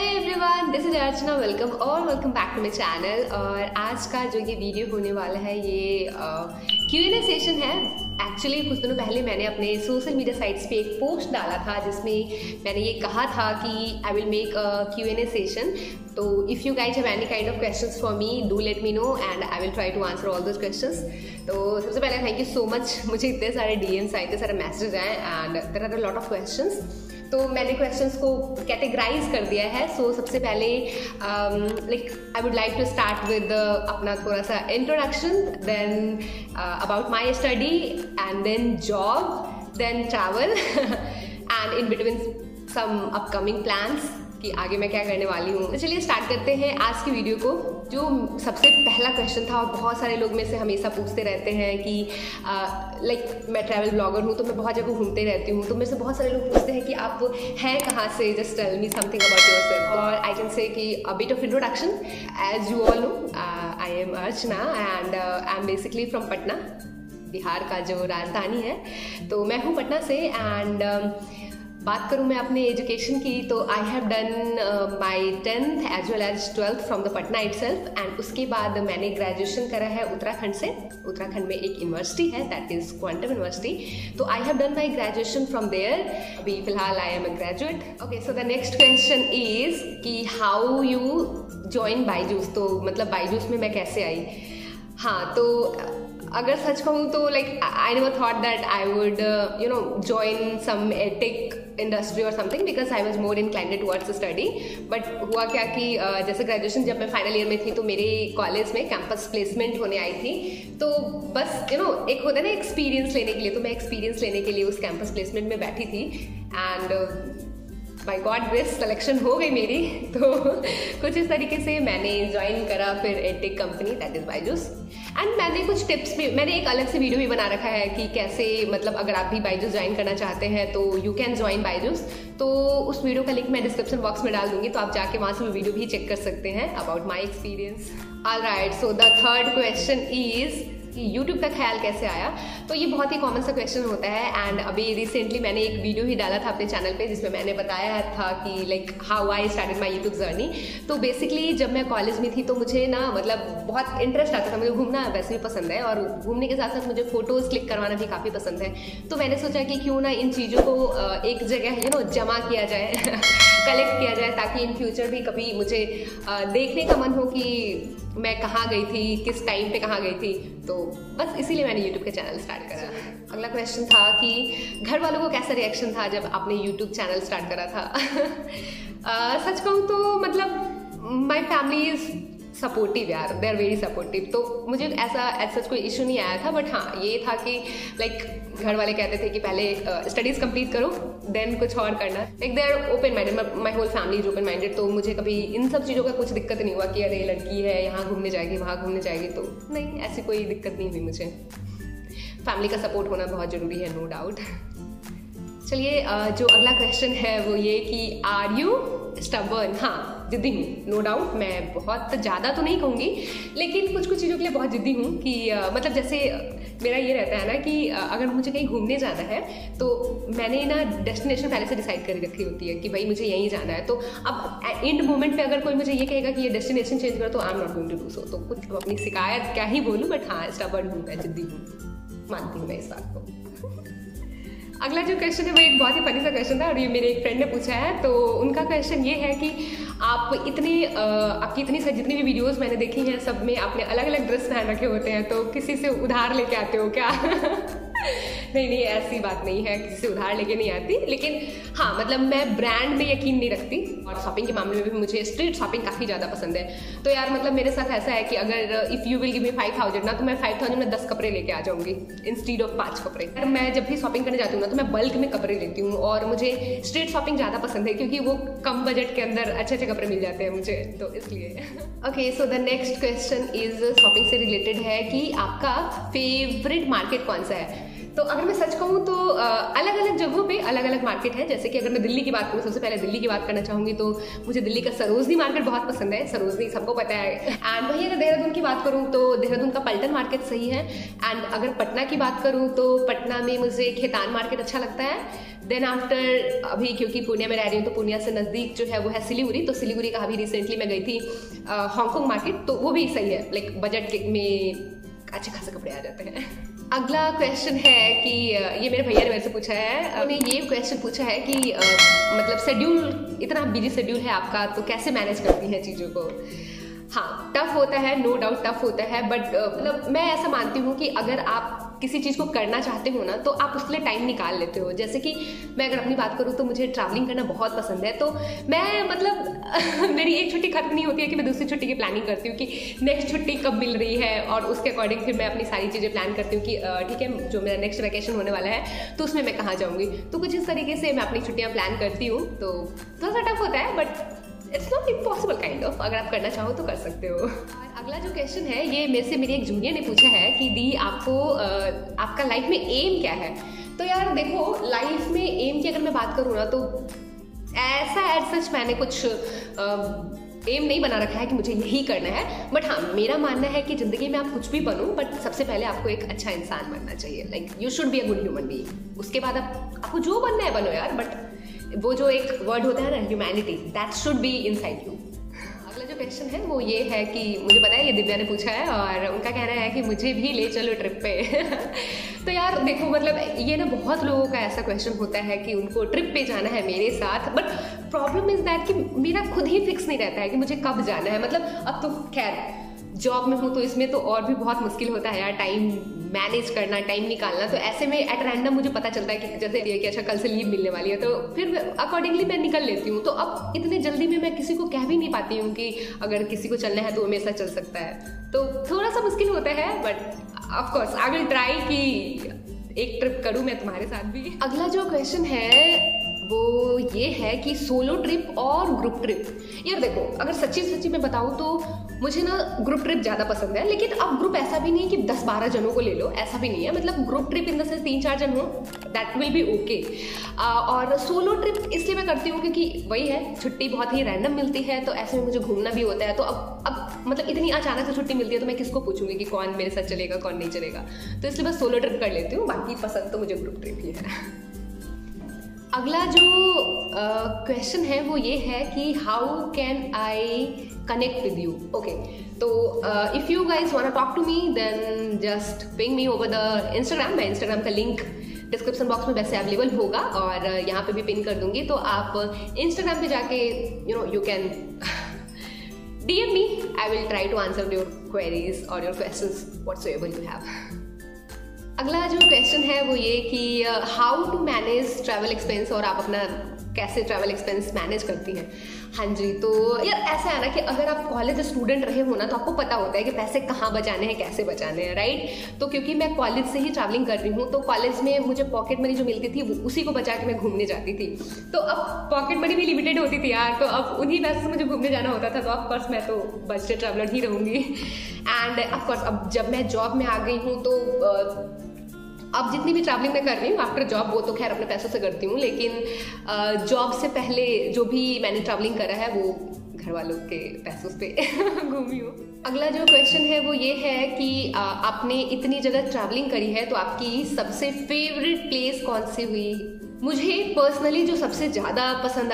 Everyone, this is Archana. Welcome back to my channel. और आज का जो ये वीडियो होने वाला है ये Q&A सेशन है। एक्चुअली कुछ दिनों पहले मैंने अपने सोशल मीडिया साइट्स पे एक पोस्ट डाला था जिसमें मैंने ये कहा था कि I will make a Q&A session. तो if you guys have any kind of questions for me, do let me know and I will try to answer all those questions. तो सबसे पहले थैंक यू सो मच, मुझे इतने सारे DMs आए, इतने सारे मैसेज आए and there are a lot of questions. तो मैंने क्वेश्चंस को कैटेगराइज कर दिया है। सो सबसे पहले I would like to start with अपना थोड़ा सा introduction, then about my study and then job, then travel and in between some upcoming plans कि आगे मैं क्या करने वाली हूँ। तो चलिए स्टार्ट करते हैं आज की वीडियो को। जो सबसे पहला क्वेश्चन था, और बहुत सारे लोग में से हमेशा पूछते रहते हैं कि मैं ट्रैवल ब्लॉगर हूँ तो मैं बहुत जगह घूमते रहती हूँ, तो मेरे से बहुत सारे लोग पूछते हैं कि आप हैं कहाँ से, just tell me something about yourself. और आई कैन से कि a bit of introduction, as you all know I am Archana and I am basically from Patna, Bihar का जो राजधानी है। तो मैं हूँ पटना से एंड बात करूँ मैं अपने एजुकेशन की, तो I have done my 10th as well as 12th from the Patna itself. And उसके बाद मैंने ग्रेजुएशन करा है उत्तराखंड से। उत्तराखंड में एक यूनिवर्सिटी है, दैट इज़ क्वांटम यूनिवर्सिटी। तो I have done my graduation from there. अभी फिलहाल I am a graduate. Okay, so the next question is कि हाउ यू ज्वाइन बायजूस। तो मतलब बायजूस में मैं कैसे आई। हाँ, तो अगर सच कहूँ तो I never thought that I would join some edtech industry और something because I was more inclined towards study. But हुआ क्या कि जैसे ग्रेजुएशन जब मैं फाइनल ईयर में थी तो मेरे कॉलेज में कैंपस प्लेसमेंट होने आई थी। तो बस एक होता है ना एक्सपीरियंस लेने के लिए, तो मैं एक्सपीरियंस लेने के लिए उस कैंपस प्लेसमेंट में बैठी थी and by God grace selection हो गई मेरी। तो कुछ इस तरीके से मैंने ज्वाइन करा फिर edtech company, that is Byju's. And मैंने कुछ टिप्स भी, मैंने एक अलग से वीडियो भी बना रखा है कि कैसे मतलब अगर आप भी बायजूस ज्वाइन करना चाहते हैं तो यू कैन ज्वाइन बायजूस। तो उस वीडियो का लिंक मैं डिस्क्रिप्शन बॉक्स में डाल दूंगी, तो आप जाके वहाँ से वो वीडियो भी चेक कर सकते हैं about my experience. Alright, so the third question is कि यूट्यूब का ख्याल कैसे आया। तो ये बहुत ही कॉमन सा क्वेश्चन होता है एंड अभी रिसेंटली मैंने एक वीडियो ही डाला था अपने चैनल पे जिसमें मैंने बताया था कि how I started my YouTube journey. तो बेसिकली जब मैं कॉलेज में थी तो मुझे ना मतलब बहुत इंटरेस्ट आता था, मुझे घूमना वैसे भी पसंद है और घूमने के साथ साथ मुझे फ़ोटोज़ क्लिक करवाना भी काफ़ी पसंद है। तो मैंने सोचा कि क्यों ना इन चीज़ों को एक जगह जमा किया जाए कलेक्ट किया जाए, ताकि इन फ्यूचर भी कभी मुझे देखने का मन हो कि मैं कहाँ गई थी, किस टाइम पे कहाँ गई थी। तो बस इसीलिए मैंने यूट्यूब का चैनल स्टार्ट करा। अगला क्वेश्चन था कि घर वालों को कैसा रिएक्शन था जब आपने यूट्यूब चैनल स्टार्ट करा था। सच कहूँ तो मतलब माई फैमिली इज़ सपोर्टिव यार, दे आर वेरी सपोर्टिव। तो मुझे ऐसा सच कोई इशू नहीं आया था। बट हाँ, ये था कि घर वाले कहते थे कि पहले स्टडीज़ कंप्लीट करो देन कुछ और करना। They are open minded, my whole family is open minded. तो मुझे कभी इन सब चीज़ों का कुछ दिक्कत नहीं हुआ कि अरे लड़की है यहाँ घूमने जाएगी वहाँ घूमने जाएगी। तो नहीं, ऐसी कोई दिक्कत नहीं हुई मुझे। फैमिली का सपोर्ट होना बहुत ज़रूरी है, नो डाउट। चलिए, जो अगला क्वेश्चन है वो ये कि आर यू स्टबर्न। हाँ, जिद्दी हूँ, नो डाउट। मैं बहुत ज़्यादा तो नहीं कहूँगी लेकिन कुछ चीज़ों के लिए बहुत जिद्दी हूँ कि मतलब जैसे मेरा ये रहता है ना कि अगर मुझे कहीं घूमने जाना है तो मैंने ना डेस्टिनेशन पहले से डिसाइड कर रखी होती है कि भाई मुझे यहीं जाना है। तो अब एंड मोमेंट पे अगर कोई मुझे ये कहेगा कि ये डेस्टिनेशन चेंज करो तो I am not going to do so. तो कुछ अपनी शिकायत क्या ही बोलूँ, बट हाँ स्टबर्न हूँ, मैं जिद्दी हूँ, मानती हूँ मैं इस बात को। अगला जो क्वेश्चन है वो एक बहुत ही फनी सा क्वेश्चन था और ये मेरे एक फ्रेंड ने पूछा है। तो उनका क्वेश्चन ये है कि आप आपकी इतनी सारी जितनी भी वीडियोस मैंने देखी हैं सब में आपने अलग अलग ड्रेस पहन रखे होते हैं, तो किसी से उधार लेके आते हो क्या? नहीं, ऐसी बात नहीं है, किसी से उधार लेके नहीं आती। लेकिन हाँ, मतलब मैं ब्रांड में यकीन नहीं रखती और शॉपिंग के मामले में भी मुझे स्ट्रीट शॉपिंग काफ़ी ज़्यादा पसंद है। तो यार मतलब मेरे साथ ऐसा है कि अगर if you will give me 5000 ना, तो मैं 5000 में 10 कपड़े लेके आ जाऊँगी इंस्टीड ऑफ 5 कपड़े। अगर मैं जब भी शॉपिंग करने जाती हूँ ना तो मैं बल्क में कपड़े लेती हूँ और मुझे स्ट्रीट शॉपिंग ज़्यादा पसंद है क्योंकि वो कम बजट के अंदर अच्छे कपड़े मिल जाते हैं मुझे, तो इसलिए। Okay, so the next question is shopping से रिलेटेड है कि आपका फेवरेट मार्केट कौन सा है। तो अगर मैं सच कहूँ तो अलग अलग जगहों पे अलग अलग मार्केट है। जैसे कि अगर मैं दिल्ली की बात करूँ, सबसे पहले दिल्ली की बात करना चाहूँगी तो मुझे दिल्ली का सरोजनी मार्केट बहुत पसंद है, सरोजनी सबको पता है। एंड वहीं अगर देहरादून की बात करूँ तो देहरादून का पल्टन मार्केट सही है। एंड अगर पटना की बात करूँ तो पटना में मुझे खेतान मार्केट अच्छा लगता है। देन आफ्टर अभी क्योंकि पुणे में रह रही हूँ तो पुणे से नज़दीक जो है वो है सिलीगुड़ी, तो सिलीगुड़ी का अभी रिसेंटली मैं गई थी हांगकांग मार्केट, तो वो भी सही है, लाइक बजट में अच्छे खासे कपड़े आ जाते हैं। अगला क्वेश्चन है कि ये मेरे भैया ने मेरे से पूछा है, उन्हें ये क्वेश्चन पूछा है कि मतलब शेड्यूल, इतना बिजी शेड्यूल है आपका तो कैसे मैनेज करती हैं चीज़ों को। हाँ, टफ होता है, नो डाउट टफ होता है, बट मतलब मैं ऐसा मानती हूँ कि अगर आप किसी चीज़ को करना चाहते हो ना तो आप उसके लिए टाइम निकाल लेते हो। जैसे कि मैं अगर अपनी बात करूँ तो मुझे ट्रैवलिंग करना बहुत पसंद है, तो मैं मतलब मेरी एक छुट्टी खत्म नहीं होती है कि मैं दूसरी छुट्टी की प्लानिंग करती हूँ कि नेक्स्ट छुट्टी कब मिल रही है, और उसके अकॉर्डिंग फिर मैं अपनी सारी चीज़ें प्लान करती हूँ कि ठीक है जो मेरा नेक्स्ट वैकेशन होने वाला है तो उसमें मैं कहाँ जाऊँगी। तो कुछ इस तरीके से मैं अपनी छुट्टियाँ प्लान करती हूँ, तो थोड़ा सा टफ होता है but it's not impossible kind of, अगर आप करना चाहो तो कर सकते हो। और अगला जो क्वेश्चन है ये मेरे से मेरी एक जूनियर ने पूछा है कि दी आपको आपका लाइफ में एम क्या है। तो यार देखो, लाइफ में एम की अगर मैं बात करूँ ना तो ऐसा एज सच मैंने कुछ एम नहीं बना रखा है कि मुझे यही करना है, बट हाँ मेरा मानना है कि ज़िंदगी में आप कुछ भी बनो बट सबसे पहले आपको एक अच्छा इंसान बनना चाहिए, like you should be a good human being. उसके बाद आपको जो बनना है बनो यार, बट वो जो एक वर्ड होता है ना humanity, that should be inside you. अगला जो क्वेश्चन है वो ये है कि मुझे पता है ये दिव्या ने पूछा है और उनका कहना है कि मुझे भी ले चलो ट्रिप पे। तो यार देखो, मतलब ये ना बहुत लोगों का ऐसा क्वेश्चन होता है कि उनको ट्रिप पे जाना है मेरे साथ, बट प्रॉब्लम इज दैट कि मेरा खुद ही फिक्स नहीं रहता है कि मुझे कब जाना है। मतलब अब तो खैर जॉब में हूँ तो इसमें तो और भी बहुत मुश्किल होता है यार, टाइम मैनेज करना, टाइम निकालना। तो ऐसे में एट रैंडम मुझे पता चलता है कि जैसे ये कि अच्छा कल से लीव मिलने वाली है, तो फिर अकॉर्डिंगली मैं निकल लेती हूँ। तो अब इतने जल्दी में मैं किसी को कह भी नहीं पाती हूँ कि अगर किसी को चलना है तो हमेशा चल सकता है, तो थोड़ा सा मुश्किल होता है, but of course I will try कि एक ट्रिप करूँ मैं तुम्हारे साथ भी। अगला जो क्वेश्चन है वो ये है कि सोलो ट्रिप और ग्रुप ट्रिप। यार देखो, अगर सच्ची मैं बताऊँ तो मुझे ना ग्रुप ट्रिप ज़्यादा पसंद है, लेकिन अब ग्रुप ऐसा भी नहीं कि 10-12 जनों को ले लो, ऐसा भी नहीं है। मतलब group trip in the sense 3-4 जन हो, दैट विल बी ओके। और सोलो ट्रिप इसलिए मैं करती हूँ क्योंकि वही है, छुट्टी बहुत ही रैंडम मिलती है, तो ऐसे में मुझे घूमना भी होता है। तो अब मतलब इतनी अचानक से छुट्टी मिलती है तो मैं किसको पूछूंगी कि कौन मेरे साथ चलेगा कौन नहीं चलेगा, तो इसलिए मैं सोलो ट्रिप कर लेती हूँ। बाकी पसंद तो मुझे ग्रुप ट्रिप ही है। अगला जो क्वेश्चन है वो ये है कि how can I connect with you. Okay, तो if you guys want to talk to me then just ping me over the Instagram. मैं इंस्टाग्राम का लिंक डिस्क्रिप्शन बॉक्स में वैसे अवेलेबल होगा और यहाँ पे भी पिन कर दूंगी, तो आप इंस्टाग्राम पे जाके you can DM me. I will try to answer your queries or your questions whatsoever you have. अगला जो क्वेश्चन है वो ये कि how to manage travel expense, और आप अपना कैसे ट्रैवल एक्सपेंस मैनेज करती हैं। हाँ जी, तो यार ऐसा है ना कि अगर आप कॉलेज स्टूडेंट रहे हो ना तो आपको पता होता है कि पैसे कहाँ बचाने हैं, कैसे बचाने हैं, राइट। तो क्योंकि मैं कॉलेज से ही ट्रैवलिंग कर रही हूँ तो कॉलेज में मुझे पॉकेट मनी जो मिलती थी उसी को बचा के मैं घूमने जाती थी। तो अब पॉकेट मनी भी लिमिटेड होती थी यार, तो अब उन्हीं पैसे से मुझे घूमने जाना होता था। तो ऑफकोर्स मैं तो बजट ट्रैवलर ही रहूँगी। एंड ऑफकोर्स अब जब मैं जॉब में आ गई हूँ तो अब जितनी भी ट्रैवलिंग मैं कर रही हूँ आफ्टर जॉब वो तो खैर अपने पैसों से करती हूँ, लेकिन जॉब से पहले जो भी मैंने ट्रैवलिंग करा है वो घर वालों के पैसों पे घूमी हूँ। अगला जो क्वेश्चन है वो ये है कि आपने इतनी जगह ट्रैवलिंग करी है तो आपकी सबसे फेवरेट प्लेस कौन सी हुई। मुझे पर्सनली जो सबसे ज़्यादा पसंद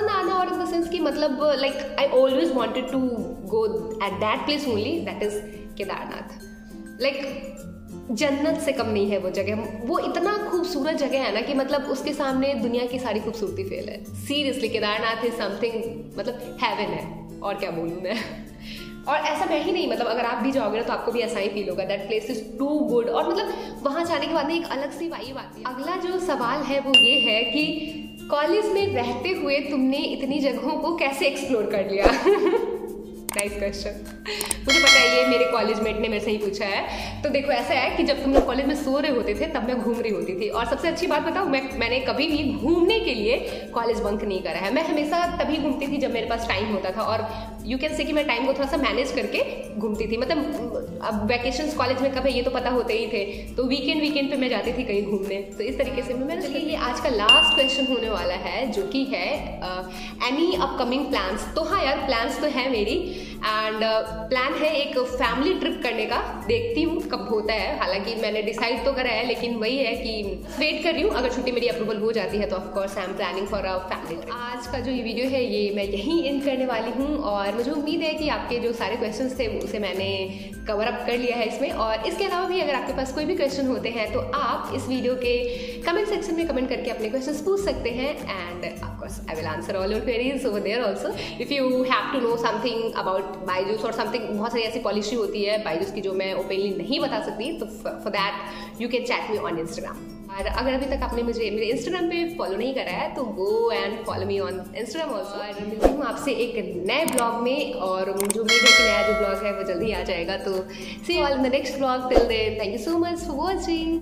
आना और इन द सेंस कि मतलब like I always wanted to go at that place only, that is Kedarnath. Like जन्नत से कम नहीं है वो जगह, वो इतना खूबसूरत जगह है ना कि मतलब उसके सामने दुनिया की सारी खूबसूरती फेल है। सीरियसली केदारनाथ इज समथिंग, मतलब हेवन है, और क्या बोलूँ मैं। और ऐसा मैं ही नहीं, मतलब अगर आप भी जाओगे ना तो आपको भी ऐसा ही फील होगा, that place is too good. और मतलब वहाँ जाने के बाद में एक अलग सी वाइब आती है। अगला जो सवाल है वो ये है कि कॉलेज में रहते हुए तुमने इतनी जगहों को कैसे एक्सप्लोर कर लिया। Nice question. मुझे पता है ये मेरे कॉलेज मेट ने मेरे से ही पूछा है। तो देखो ऐसा है कि जब तुम लोग कॉलेज में सो रहे होते थे तब मैं घूम रही होती थी। और सबसे अच्छी बात बताऊँ, मैंने कभी भी घूमने के लिए कॉलेज बंक नहीं करा है। मैं हमेशा तभी घूमती थी जब मेरे पास टाइम होता था, और यू कैन से कि मैं टाइम को थोड़ा सा मैनेज करके घूमती थी। मतलब अब वैकेशंस कॉलेज में कब है ये तो पता होते ही थे, तो वीकेंड पे मैं जाती थी कहीं घूमने। तो इस तरीके से मैंने चलिए ये आज का लास्ट क्वेश्चन होने वाला है जो कि है एनी अपकमिंग प्लान्स। तो हाँ यार, प्लान्स तो है मेरी, एंड प्लान है एक फैमिली ट्रिप करने का, देखती हूँ कब होता है। हालांकि मैंने डिसाइड तो करा है, लेकिन वही है कि वेट कर रही हूँ। अगर छुट्टी मेरी अप्रूवल हो जाती है तो of course I am planning for a family trip. आज का जो ये वीडियो है ये मैं यहीं एंड करने वाली हूँ, और मुझे उम्मीद है कि आपके जो सारे क्वेश्चंस थे उसे मैंने कवर अप कर लिया है इसमें। और इसके अलावा भी अगर आपके पास कोई भी क्वेश्चन होते हैं तो आप इस वीडियो के कमेंट सेक्शन में कमेंट करके अपने क्वेश्चंस पूछ सकते हैं, and of course I will answer all your queries over there also. If you have to know something about Byju's और समथिंग, बहुत सारी ऐसी पॉलिसी होती है बायजूस की जो मैं ओपनली नहीं बता सकती, तो for that you can chat me on Instagram. और अगर अभी तक आपने मुझे मेरे इंस्टाग्राम पे फॉलो नहीं करा है तो go and follow me on Instagram also. और मिलती हूँ आपसे एक नए ब्लॉग में, और मुझे उम्मीद है कि नया जो ब्लॉग है वो जल्दी आ जाएगा। तो see you all in the next blog. Till then thank you so much for watching.